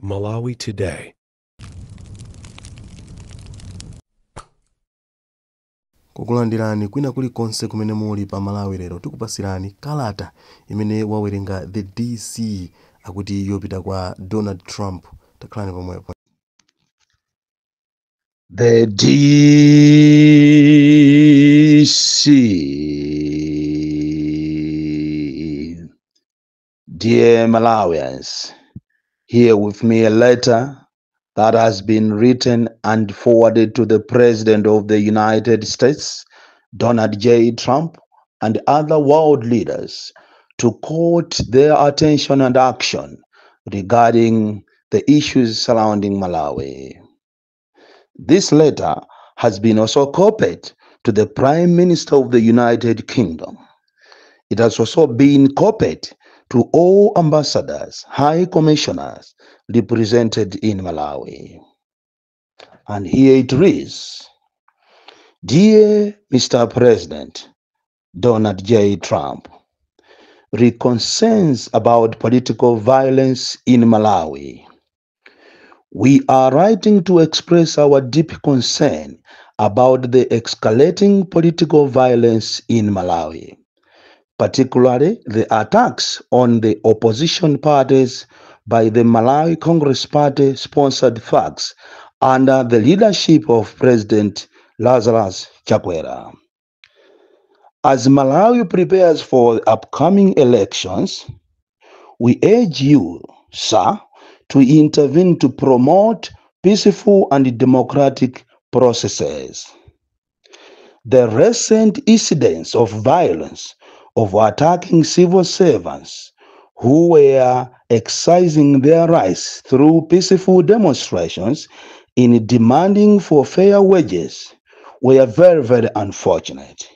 Malawi Today. Kukulandirani kwina kulikonse kumene muli pa Malawi lero tikupasirani kalata imene wawerenga the DC akuti yopita kwa Donald Trump. Takhalani pomwepo. The DC. Dear Malawians, here with me a letter that has been written and forwarded to the President of the United States, Donald J. Trump, and other world leaders to court their attention and action regarding the issues surrounding Malawi. This letter has been also copied to the Prime Minister of the United Kingdom. It has also been copied to all ambassadors, high commissioners represented in Malawi. And here it reads: Dear Mr. President Donald J. Trump, concerns about political violence in Malawi. We are writing to express our deep concern about the escalating political violence in Malawi, particularly the attacks on the opposition parties by the Malawi Congress Party sponsored thugs under the leadership of President Lazarus Chakwera. As Malawi prepares for the upcoming elections, we urge you, sir, to intervene to promote peaceful and democratic processes. The recent incidents of violence of attacking civil servants who were exercising their rights through peaceful demonstrations in demanding for fair wages were very, very unfortunate.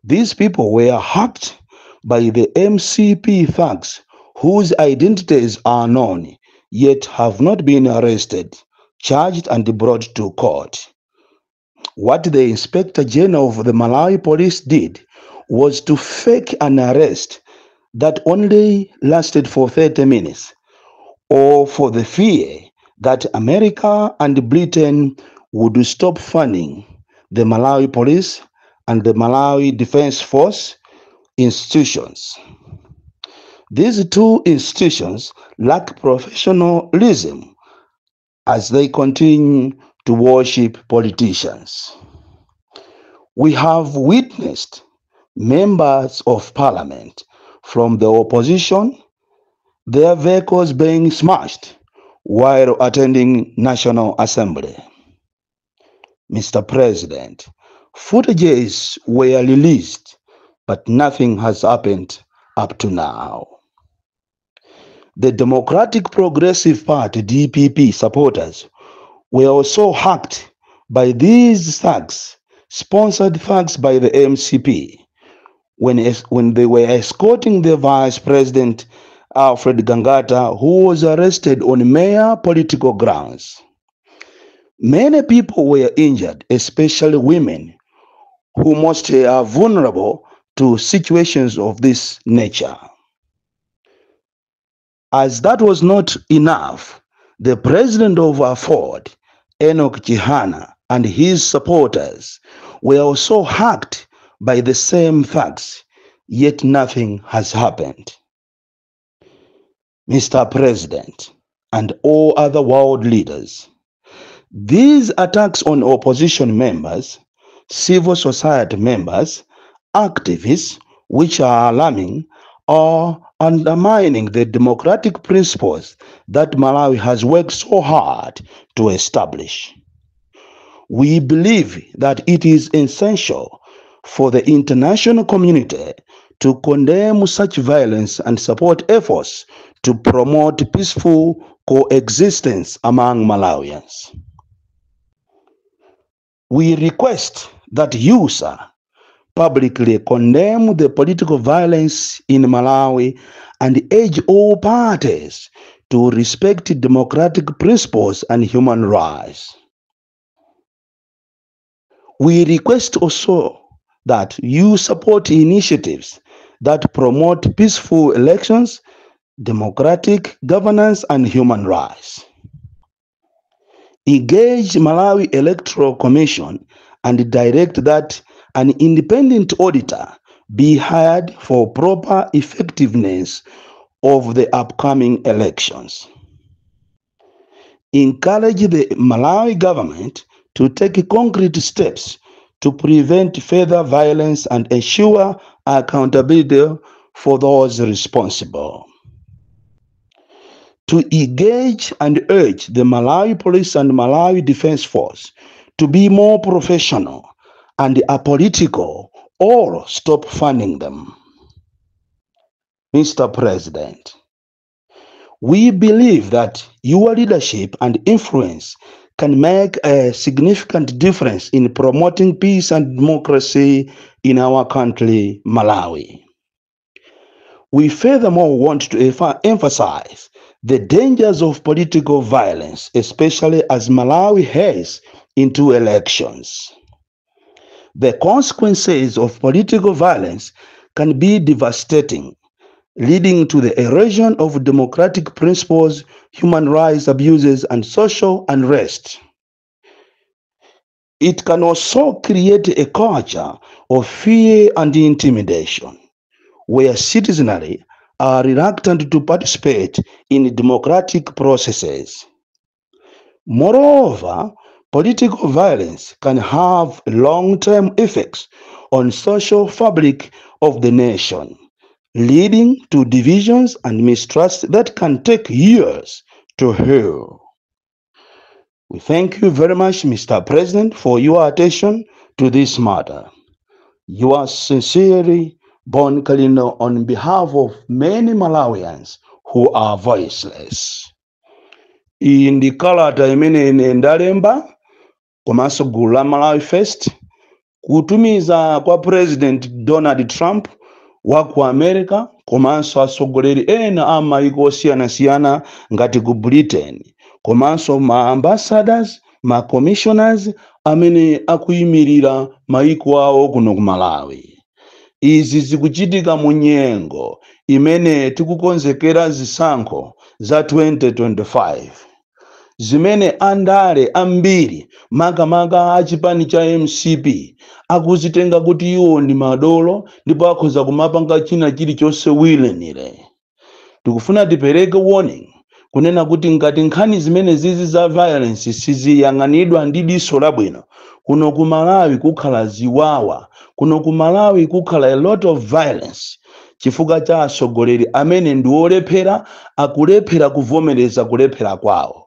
These people were hacked by the MCP thugs whose identities are known yet have not been arrested, charged and brought to court. What the Inspector General of the Malawi Police did was to fake an arrest that only lasted for 30 minutes, or for the fear that America and Britain would stop funding the Malawi Police and the Malawi Defense Force institutions. These two institutions lack professionalism as they continue to worship politicians. We have witnessed members of parliament from the opposition, their vehicles being smashed while attending National Assembly. Mr. President, footages were released, but nothing has happened up to now. The Democratic Progressive Party, DPP, supporters were also hacked by these thugs, sponsored thugs by the MCP, when they were escorting the Vice President Alfred Gangata, who was arrested on mere political grounds. Many people were injured, especially women, who mostly are vulnerable to situations of this nature. As that was not enough, the president of AFORD, Enoch Chihana, and his supporters were also hacked by the same thugs, yet nothing has happened. Mr. President and all other world leaders, these attacks on opposition members, civil society members, activists, which are alarming, are undermining the democratic principles that Malawi has worked so hard to establish. We believe that it is essential for the international community to condemn such violence and support efforts to promote peaceful coexistence among Malawians. We request that you, sir, publicly condemn the political violence in Malawi and urge all parties to respect democratic principles and human rights. We request also that you support initiatives that promote peaceful elections democratic governance, and human rights. Engage Malawi Electoral Commission and direct that an independent auditor be hired for proper effectiveness of the upcoming elections. Encourage the Malawi government to take concrete steps to prevent further violence and ensure accountability for those responsible. To engage and urge the Malawi Police and Malawi Defense Force to be more professional and apolitical or stop funding them. Mr. President, we believe that your leadership and influence can make a significant difference in promoting peace and democracy in our country, Malawi. We furthermore want to emphasize the dangers of political violence, especially as Malawi heads into elections. The consequences of political violence can be devastating, leading to the erosion of democratic principles, human rights abuses, and social unrest. It can also create a culture of fear and intimidation, where citizenry are reluctant to participate in democratic processes. Moreover, political violence can have long-term effects on social fabric of the nation, leading to divisions and mistrust that can take years to heal. We thank you very much, Mr. President, for your attention to this matter. You are sincerely Bon Kalino on behalf of many Malawians who are voiceless. In the kalata imene ndalemba komanso gulu la Malawi First kutumiza kwa President Donald Trump wa ku America komanso atsogoleri ena a maiko osiyanasiyana ngati ku Britain komanso ma ambassadors, ma commissioners amene akuyimirira maiko awo kuno ku Malawi. Izi zikuchitika mu nyengo imene tikukonzekera zisankho za 2025. Zimene andale ambiri makamaka a chipani cha MCP akuzitenga kuti iwo ndi madolo ndipo akhoza kumapanga china chilichonse wilenire. Tikufuna tipereke warning kunena kuti ngati nkhani zimene zizi za violence siziyang'anidwa ndi diso labwino, kuno ku Malawi kukhala ziwawa, kuno ku Malawi kukhala a lot of violence chifukwa cha atsogoleri amene ndi olephera, akulephera kuvomereza kulephera kwawo.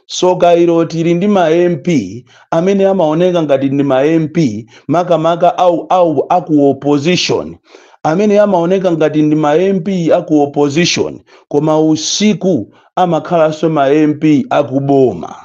So kairo tili ndi ma MP amene amaoneka ngati ndi ma MP makamaka au aku opposition, amene amaoneka ngati ndi ma MP aku opposition koma usiku amakhalanso ma MP akuboma.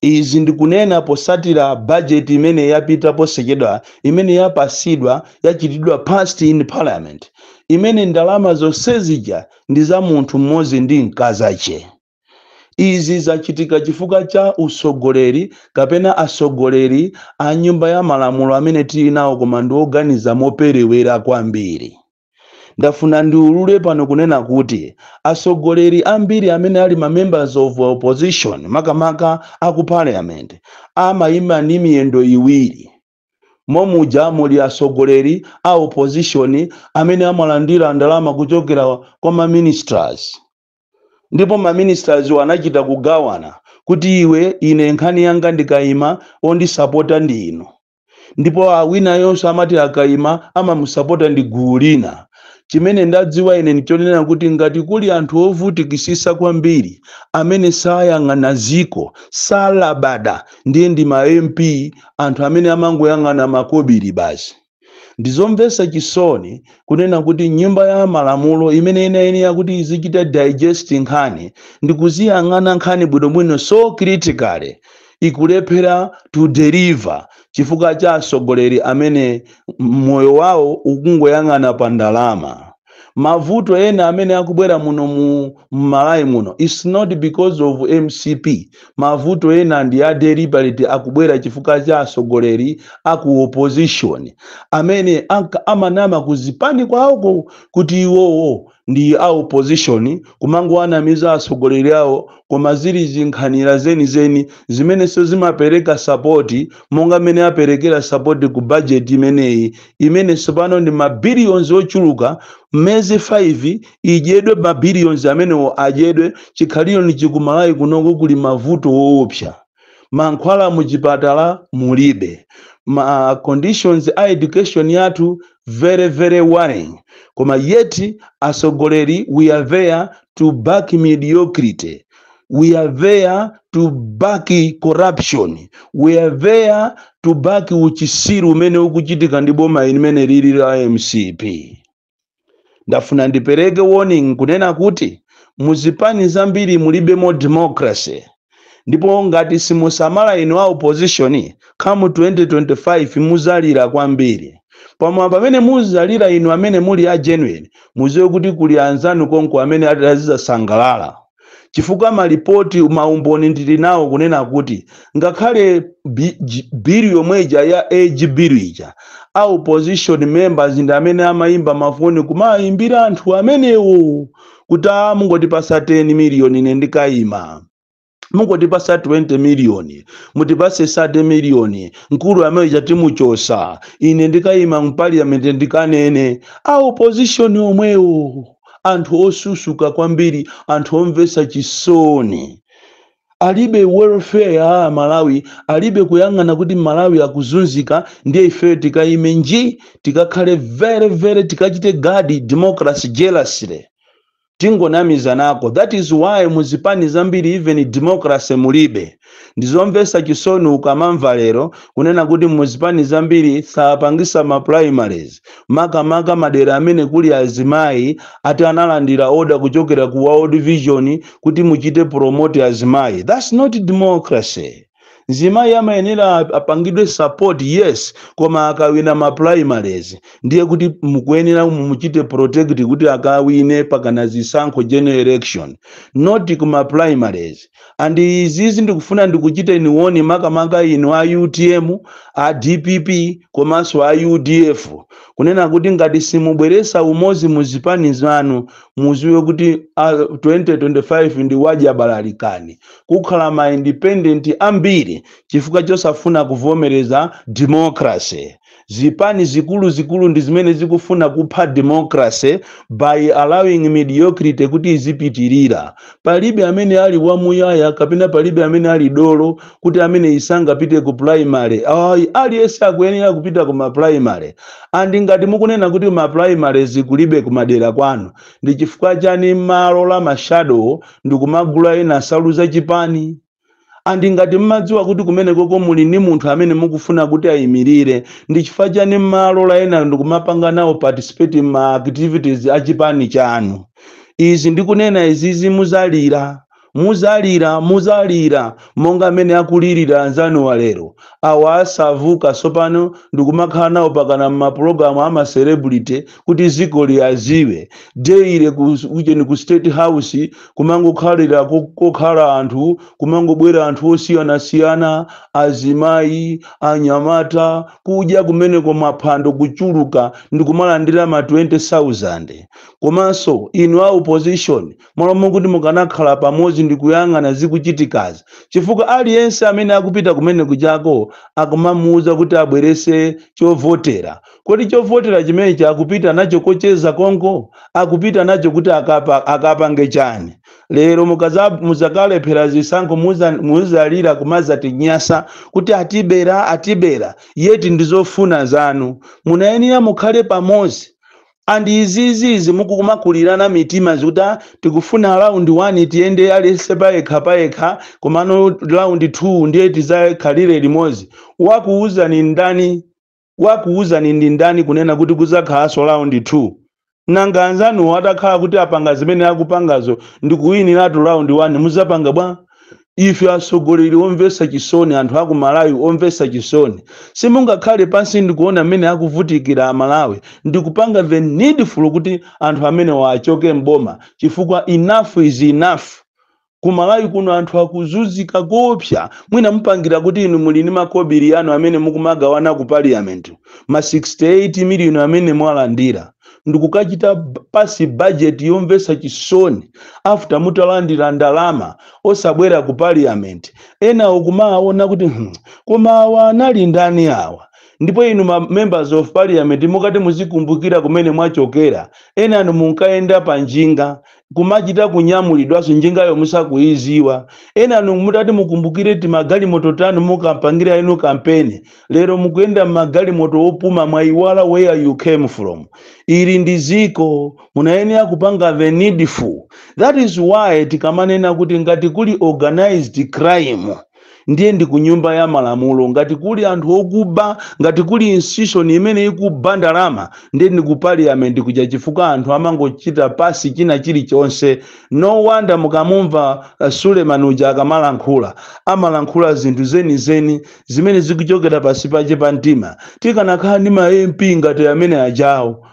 Izi ndikunena posatira budget imene yapita posachedwa, imene yapasidwa yachitidwa passed in parliament, imene ndalama zonse zija ndi za munthu mmodzi ndi mkazache. Izi zachitika chifukwa cha usogoleri kapena asogoleri a nyumba ya malamulo amene tili nawo koma ndi oganiza moperewera kwambiri. Ndafuna ndiulule pano kunena kuti asogoleri ambiri amene ali ma members of opposition makamaka aku parliament amayima ndi miyendo iwiri. Momuja muli asogoleri a opposition amene amalandira ndalama kuchokera kwa ma ministers. Ndipo ma ministers wanachita kugawana kuti iwe ine nkhani yanga ndikayima ondisapota ndi ino. Ndipo awina yonso amati akayima amamusapota ndi gulu lina. Chimene ndadziwa ine nichonena kuti ngati kuli anthu ovutikisisa kwambiri amene sayang'ana ziko salabada ndiye ndi ma MP, anthu amene amangoyang'ana makobiri basi. Ndizomvesa chisoni kunena kuti nyumba ya malamulo imene ine kuti izichita digesting nkhani ndikuziyang'ana nkhani bwinobwino so critically ikulephera to deliver chifukwa cha asogoleri amene moyo wawo ukungoyang'ana pa ndalama. Mavuto ena amene akubwera muno mu Malawi muno it's not because of MCP. Mavuto ena ndi ya deliberate akubwera chifukwa cha asogoleri aku opposition amene amanama kuzipani kwawo kuti iwowo ndi a opposition kumangoanamiza atsogoleri awo, koma zili zinkhanira zenizeni zimenenso zimapereka sapoti monga mmene aperekera sapoti ku budget imeneyi imenenso pano ndi mabiliyons ochuluka. Mmezi 5 idyedwe mabiliyons amenewo adyedwe, chikhaliro ni chikumalayi kunoko kuli mavuto woopsa, mankhwala muchipatala mulibe, ma conditions a education yathu very worrying, koma yet atsogoleri we are there to back mediocrity, we are there to back corruption, we are there to back uchisiru umene ukuchitika ndi boma imene lili la MCP. Ndafuna ndipereke warning kunena kuti muzipani zambiri mulibemo democracy, ndipo ngati simusamala inu a opposition kamu 2025 muzalira kwambiri. Pamwe pamene muzalira inu amene muli a genuine, muziwe kuti kuli anzanu konko amene ataziza sangalala. Chifukwa malipoti maumboni ndili nawo kunena kuti ngakhale bili yomweja ya age bill ija, a opposition members ndi amene amayimba mafoni kumayimbira anthu amenewo kuti mungotipasa 10 million ine ndikayima, mungotipasa 20 million, mutipase 30 million, nkulu amene chatimuchosa ine ndikayima mu parliament ndikanene. A opposition omwewo anthu osusuka kwambiri, anthu omvesa chisoni, alibe welfare ya Malawi, alibe kuyang'ana kuti Malawi akuzunzika, ndiye ife tikayime nji tikakhale very tikachite gadi democracy jealously tingonamiza nako. That is why muzipani zambiri even democracy mulibe. Ndizomvesa chisoni ukamamva lero kunena kuti muzipani zambiri sapangisa ma primaries, maka madera amene kuli azimayi ati analandira order kuchokera ku World Vision kuti muchite promote azimayi. That's not democracy. Zimayi amayenera apangidwe support, yes, koma akawina ma primaries ndiye kuti mukuyenera muchite protect kuti akawine pakana zisankho general election, not kuma primaries. And izizi ndikufuna ndikuchite niwoni maka inu a UTM, a DPP, komanso a UDF kunena kuti ngati simubweresa umozi muzipani zanu, muziwe kuti 2025 ndi waja balalikani, kukhala ma independent ambiri chifukwa chosafuna kuvomereza democracy. Zipani zikulu ndi zimene zikufuna kupha democracy by allowing mediocrity kuti izipitirira. Palibe amene ali wamuyaya kapena palibe amene ali dolo kuti amene isangapite ku primary. Aliyense akuyenera kupita ku ma primary. Andi ngati mukunena kuti ma primary zikulibe kumadera kwanu, ndi chifukwa chani malo la mashadow ndikumagula ena saluza chipani? Andi ngati mmadziwa kuti kumene koko muli ni munthu amene mukufuna kuti ayimirire, ndi chifukwa chani malo la ena ndikumapanga nawo participate ma activities a chipani chanu. Izi ndikunena izizi muzalira monga amene akulirira anzanu walero. Awasavuka sopano ndikumakhala nawo pakana ma program ama celebrity kuti ziko liaziwe. Deire ku State House kumangokhalira kokhala anthu, kumangobwera anthu osiyana, azimayi, anyamata, kudya kumene kwa maphando kuchuluka ndikumalandira ma 20,000. Komanso inu a opposition mwalomo kuti mukanakhala pamozi ndikuyang'ana zikuchitikazi, chifukwa aliyense amene akupita kumene kuchako akumamuuza kuti abwerese chovotera. Kodi chovotera chimene chakupita nacho kocheza konko, akupita nacho kuti akapange chani? Lero muzakalephera zisankho muzalira kumazati nyasa kuti atibera yeti ndizofuna zanu. Munayenera mukhale pamozi. And izizi mukumakulirana mitima zikuta tikufuna round 1 tiende alese paekha komano round 2 ndiye tizakhalire limozi. Wakuuza ni ndani kunena kuti kuzakhaso round 2? Nanga anzanu watakhala kuti apanga zimene akupangazo ndikuwiniratu round 1 muzapanga bwa? Ife atsogoleri omvesa chisoni, anthu aku Malawi omvesa chisoni, simungakhale pansi ndikuona amene akuvutikira Malawi, ndikupanga the needful kuti anthu amene wachoke mboma, chifukwa enough is enough. Ku Malawi kuno anthu akuzunzika kopsa. Mwina mupangira kuti inu muli ni makobiri anu amene mukumagawana ku parliament, ma 68 million amene mwalandira. ndikukachita pasi budget yomvesa chisoni after mutalandira ndalama osabwera ku parliament. Ena okumaona kuti koma awa anali ndani awa, ndipo inu members of parliament mukati muzikumbukira kumene mwachokera. Ena anu munkaenda pa njinga kumachita kunyamulidwaso njingayo musakuiziwa. Ena anu mutati mukumbukire ti magalimoto tanu mukampangira inu kampeni, lero mukuyenda magalimoto opuma mwaiwala where you came from. Ili ndiziko munayenera kupanga the needful. That is why tikamanena kuti ngati kuli organized crime ndiye ndi kunyumba ya malamulo, ngati kuli anthu okuba, ngati kuli institution imene ikuba ndalama ndiye ndi ku parliament kuja chifukwa anthu amangochita pasi china chilichonse. No wonder mukamumva Suleiman uja amalankhula zinthu zenizeni zimene zikuchokera pasi pache pa mtima. Tikanakhala ndi ma MP ngati amene ajawo,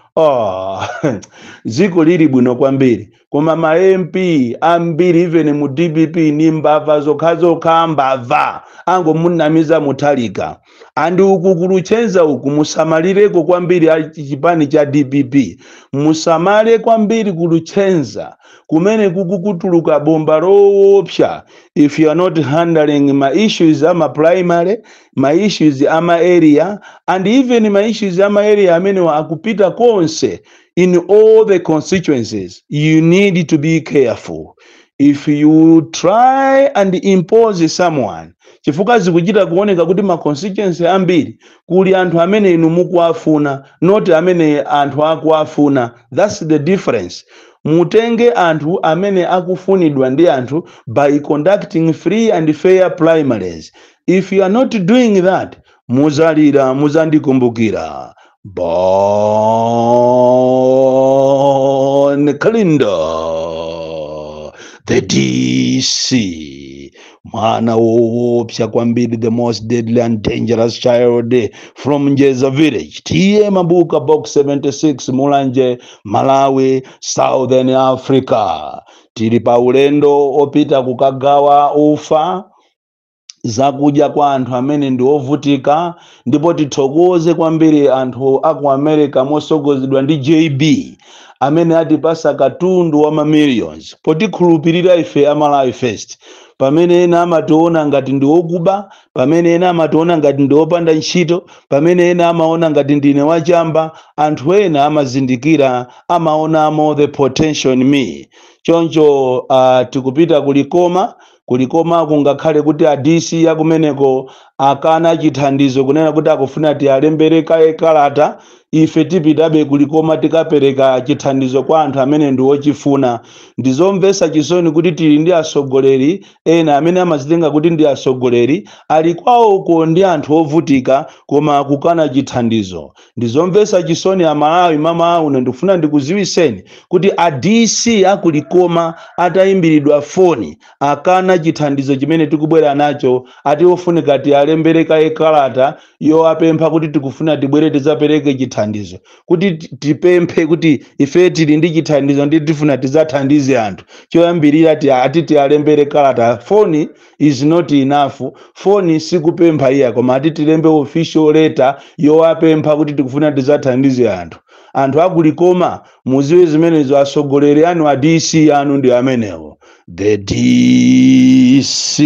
ziko lili bwino kwambiri. Koma ma MP ambiri even mu DPP ni mbava zokhazo mbava ango munamiza mutalika. Andi uku kuluchenza uku musamalireko kwambiri chipani cha DPP. Musamale kwambiri kuluchenza kumene kukutuluka bomba loopsha. If you are not handling my issues ama primary, my issues ama area, and even my issues ama area amene akupita konse in all the constituencies, you need to be careful. If you try and impose someone, chifuka zikuchita kuoneka kuti ma constituency ambiri kuli anthu amene inu mukuafuna, not amene anthu akuafuna. That's the difference. Mutenge anthu amene akufunidwa ndi anthu by conducting free and fair primaries. If you are not doing that, muzalira muzandikumbukira. Born Calendar, the DC, mwana woopsa kwambiri, the most deadly and dangerous child from Njeza village. TM Mabuka box 76, Mulanje, Malawi, Southern Africa. Tili pa ulendo opita kukagawa ufa zakuja kwa anthu amene ndi ovutika, ndipo tithokoze kwambiri anthu aku America mosogozedwa ndi JB amene atipasa katundu wa ma millions potikhulupirira ife Amalawi First. Pamene ena amationa ngati ndi okuba, pamene ena amationa ngati ndi opanda ntchito, pamene ena amaona ngati ndine wachamba, anthu ena amazindikira, amaonamo the potential in me. Choncho tikupita kulikoma kungakhale kuti DC yakumeneko akana chithandizo kunena kuti akufuna tialembereka kalata, ife tipitabe kulikoma tikapereka chithandizo kwa anthu amene ndi ochifuna. Ndizomvesa chisoni kuti tili ndi asogoleri ena amene amazitenga kuti ndi asogoleri ali kwawo uko ndi anthu ovutika koma kukana chithandizo. Ndizomvesa chisoni Amalawi mama uno ndikufuna ndikuziwiseni kuti a DC akulikoma atayimbiridwa foni akana chithandizo chimene tikubwera nacho, ati ofunika tialembereka kalata yo apempha kuti tikufuna tibwere tizapereke chithandizo, kuti tipemphe kuti ife tili ndi chithandizo ndi tifuna tizathandize anthu. Choyambirira ati tialembere kalata. Phone is not enough. Phone sikupempha iya koma ati tilembe official letter yo apempha kuti tikufuna tizathandize anthu. Anthu akulikoma muziwe zimenezo asogoleri anu a DC anu ndi amenewo. The DC.